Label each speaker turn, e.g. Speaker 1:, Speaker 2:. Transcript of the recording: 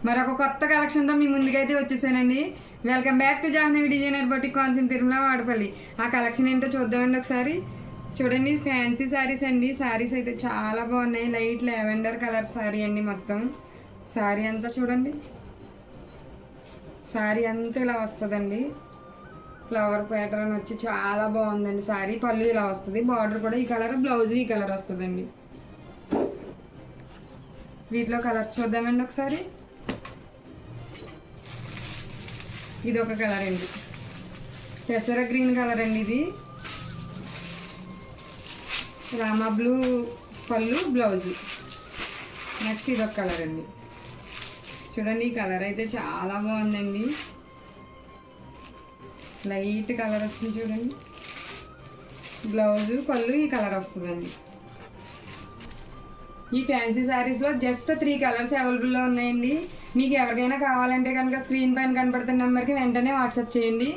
Speaker 1: మరొక కొత్త కలెక్షన్తో మీ ముందుకైతే వచ్చేసానండి. Welcome back to Jahnavi designer boutique concept Tirumala Vadapalli. ఆ కలెక్షన్ ఏంటో చూద్దామండి ఒకసారి. చూడండి, ఫ్యాన్సీ శారీస్ అండి. శారీస్ అయితే చాలా బాగున్నాయి. లైట్ లావెండర్ కలర్ శారీ అండి. మొత్తం శారీ అంతా చూడండి, శారీ అంతా ఇలా వస్తుందండి. ఫ్లవర్ ప్యాటర్న్ వచ్చి చాలా బాగుందండి శారీ. పళ్ళు ఇలా వస్తుంది, బార్డర్ కూడా ఈ కలర్, బ్లౌజ్ ఈ కలర్ వస్తుందండి. వీటిలో కలర్స్ చూద్దామండి ఒకసారి. ఇది ఒక కలర్ అండి, పెసర గ్రీన్ కలర్ అండి. ఇది రామా బ్లూ పళ్ళు, బ్లౌజ్. నెక్స్ట్ ఇది ఒక కలర్ అండి. చూడండి, ఈ కలర్ అయితే చాలా బాగుందండి. లైట్ కలర్ వచ్చింది చూడండి. బ్లౌజు పళ్ళు ఈ కలర్ వస్తుందండి. ఈ ఫ్యాన్సీ శారీస్లో జస్ట్ 3 కలర్స్ అవైలబుల్లో ఉన్నాయండి. మీకు ఎవరికైనా కావాలంటే కనుక స్క్రీన్ పైన కనపడుతున్న నెంబర్కి వెంటనే వాట్సాప్ చేయండి.